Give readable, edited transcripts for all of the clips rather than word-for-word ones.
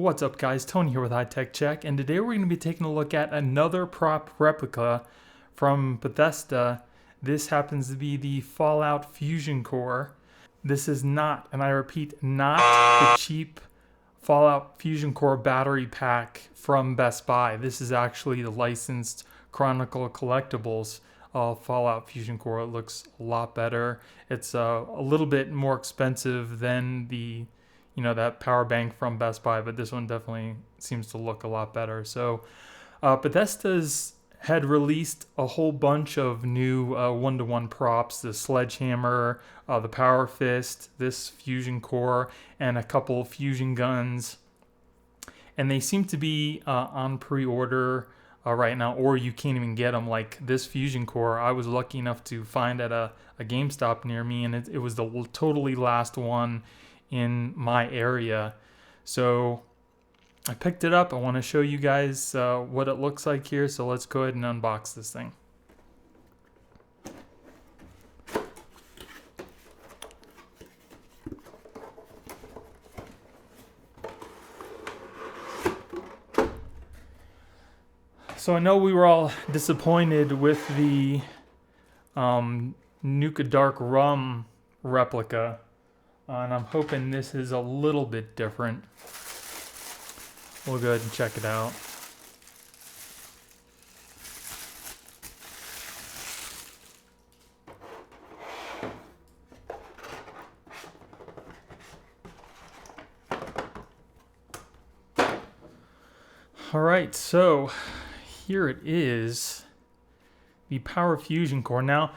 What's up guys, Tony here with High-Tech Check, and today we're going to be taking a look at another prop replica from Bethesda. This happens to be the Fallout Fusion Core. This is not, and I repeat, not the cheap Fallout Fusion Core battery pack from Best Buy. This is actually the licensed Chronicle Collectibles Fallout Fusion Core. It looks a lot better. It's a little bit more expensive than the that power bank from Best Buy, but this one definitely seems to look a lot better. So Bethesda's had released a whole bunch of new one-to-one props, the Sledgehammer, the Power Fist, this Fusion Core, and a couple fusion guns. And they seem to be on pre-order right now, or you can't even get them. Like this Fusion Core, I was lucky enough to find at a GameStop near me, and it was the totally last one in my area. So I picked it up. I want to show you guys what it looks like here, so let's go ahead and unbox this thing. So I know we were all disappointed with the Nuka Dark Rum replica. And I'm hoping this is a little bit different. We'll go ahead and check it out. Alright, so here it is. The Power Fusion Core. Now,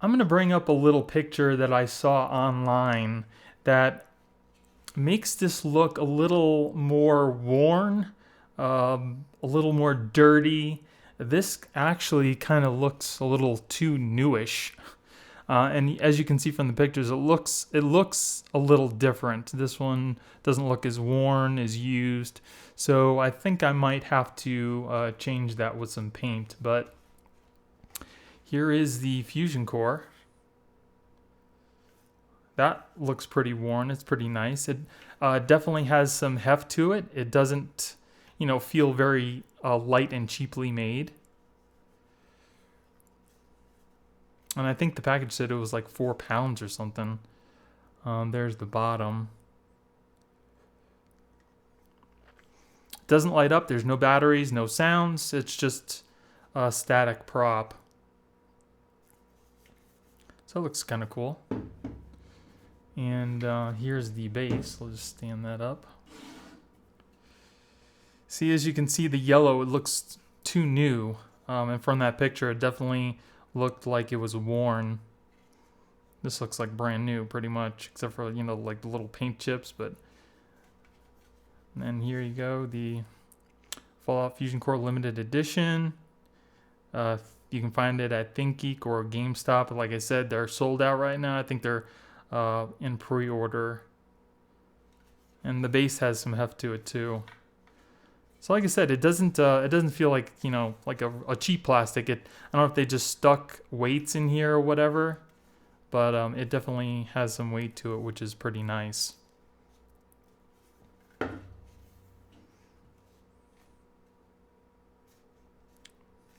I'm going to bring up a little picture that I saw online that makes this look a little more worn, a little more dirty. This actually kind of looks a little too newish. And as you can see from the pictures, it looks a little different. This one doesn't look as worn, as used. So I think I might have to change that with some paint. But here is the Fusion Core. That looks pretty worn. It's pretty nice. It definitely has some heft to it. It doesn't, feel very light and cheaply made. And I think the package said it was like 4 pounds or something. There's the bottom. It doesn't light up. There's no batteries, no sounds. It's just a static prop. So it looks kind of cool. And here's the base. Let's just stand that up. See, as you can see, the yellow, it looks too new. And from that picture, it definitely looked like it was worn. This looks like brand new, pretty much, except for, like the little paint chips. But and then here you go, the Fallout Fusion Core Limited Edition. You can find it at ThinkGeek or GameStop. Like I said, they're sold out right now. I think they're in pre-order. And the base has some heft to it too. So like I said, it doesn't feel like, like a cheap plastic. I don't know if they just stuck weights in here or whatever, but it definitely has some weight to it, which is pretty nice.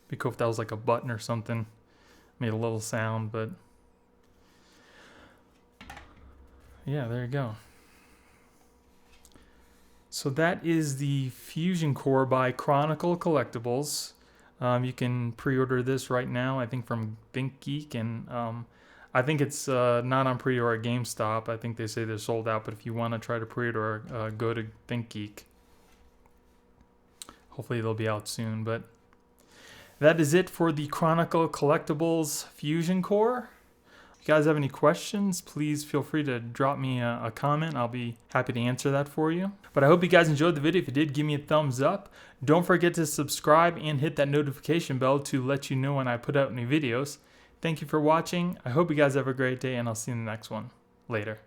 Be cool if that was like a button or something. Made a little sound, but yeah, there you go. So that is the Fusion Core by Chronicle Collectibles. You can pre-order this right now, I think from ThinkGeek, and I think it's not on pre-order at GameStop. I think they say they're sold out, but if you want to try to pre-order, go to ThinkGeek. Hopefully they'll be out soon, but that is it for the Chronicle Collectibles Fusion Core. If you guys have any questions, please feel free to drop me a comment. I'll be happy to answer that for you. But I hope you guys enjoyed the video. If you did, give me a thumbs up. Don't forget to subscribe and hit that notification bell to let you know when I put out new videos. Thank you for watching. I hope you guys have a great day, and I'll see you in the next one. Later.